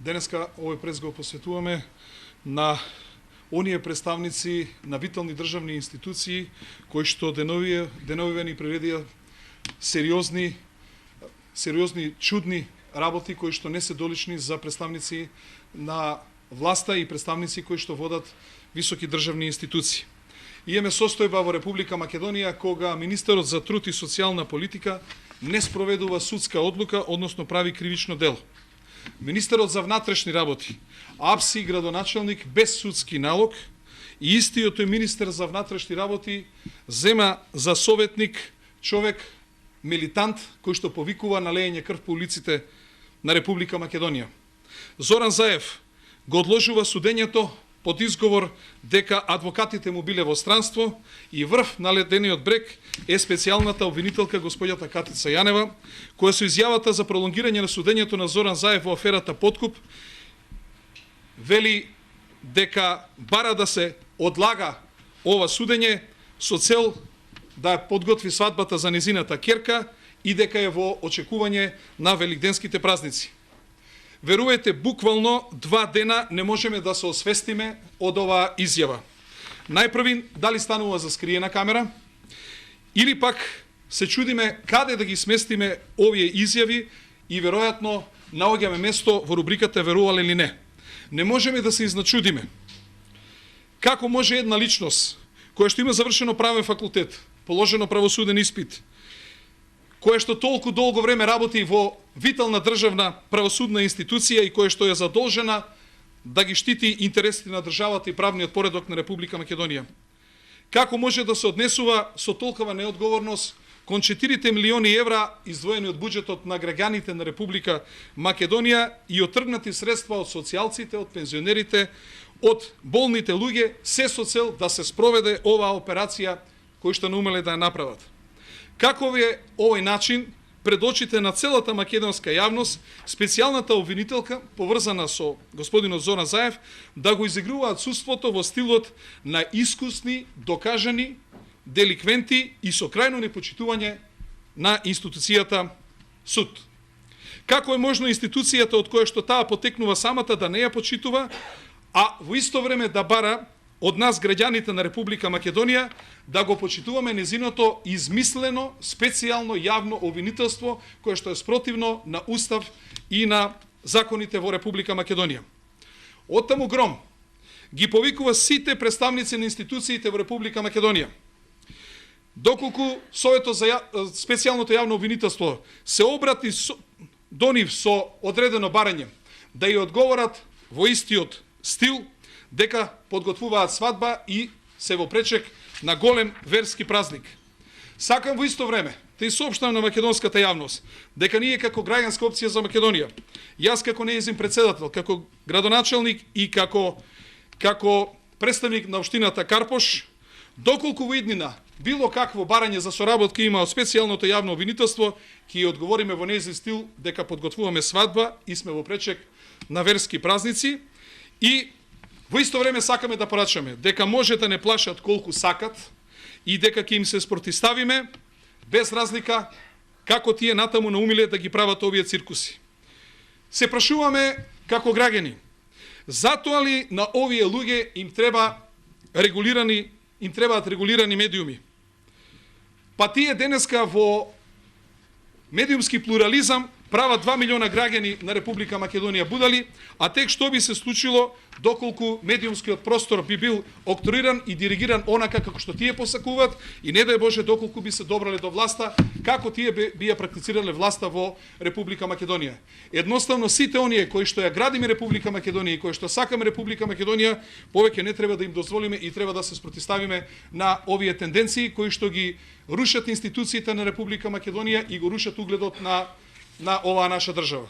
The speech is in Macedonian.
Денеска овој прес го посветуваме на оние представници на витални државни институции кои што деновиве ни приредија сериозни чудни работи кои што не се долични за представници на власта и представници кои што водат високи државни институции. Имаме состојба во Република Македонија кога министерот за труд и социјална политика не спроведува судска одлука, односно прави кривично дело. Министерот за внатрешни работи апси градоначалник без судски налог и истиот тој министер за внатрешни работи зема за советник човек милитант кој што повикува на леење крв по улиците на Република Македонија. Зоран Заев го одложува судењето под изговор дека адвокатите му биле во странство и врв на ледениот брег е специјалната обвинителка господјата Катица Јанева, која со изјавата за пролонгирање на судењето на Зоран Заев во аферата Подкуп вели дека бара да се одлага ова судење со цел да подготви свадбата за незината ќерка и дека е во очекување на великденските празници. Верувајте, буквално 2 дена не можеме да се освестиме од оваа изјава. Најпрви, дали станува за скриена камера, или пак се чудиме каде да ги сместиме овие изјави и веројатно наоѓаме место во рубриката верувале или не. Не можеме да се изначудиме како може една личност која што има завршено правен факултет, положено правосуден испит, која што толку долго време работи во витална државна правосудна институција и која што е задолжена да ги штити интересите на државата и правниот поредок на Република Македонија. Како може да се однесува со толкова неодговорност кон 4 милиони евра издвоени од буџетот на граѓаните на Република Македонија и отргнати средства од социјалците, од пензионерите, од болните луѓе, се со цел да се спроведе оваа операција кој што наумеле да ја направат. Каков е овој начин пред очите на целата македонска јавност, специјалната обвинителка, поврзана со господинот Зоран Заев, да го изигруваат судството во стилот на искусни, докажани деликвенти и со крајно непочитување на институцијата суд. Како е можно институцијата од која што таа потекнува самата да не ја почитува, а во исто време да бара од нас граѓаните на Република Македонија да го почитуваме незиното измислено специјално јавно обвинителство кое што е спротивно на устав и на законите во Република Македонија. Оттаму гром ги повикува сите представници на институциите во Република Македонија. Доколку Советот за специјалното јавно обвинителство се обрати до нив со одредено барање да ја одговорат во истиот стил, дека подготвуваат свадба и се во пречек на голем верски празник. Сакам во исто време да и соопштам на македонската јавност дека ние како граѓанска опција за Македонија, јас како нејзин председател, како градоначалник и како представник на општината Карпош, доколку во иднина било какво барање за соработка има од специјалното јавно обвинителство, ќе одговориме во нејзин стил дека подготвуваме свадба и сме во пречек на верски празници и во исто време сакаме да порачаме дека може да не плашат колку сакат и дека ќе им се спротивставиме без разлика како тие натаму наумиле да ги прават овие циркуси. Се прашуваме како граѓани, затоа ли на овие луѓе им требаат регулирани медиуми? Па тие денеска во медиумски плурализам прават 2 милиона граѓани на Република Македонија будали, а тек што би се случило доколку медиумскиот простор би бил октриран и диригиран онака како што тие посакуваат и не дај Боже доколку би се добрале до власта, како тие би ја практицирале власта во Република Македонија. Едноставно сите оние кои што ја градиме Република Македонија и кои што сакаме Република Македонија, повеќе не треба да им дозволиме и треба да се спротивставиме на овие тенденции кои што ги рушат институциите на Република Македонија и го рушат угледот на оваа наша држава.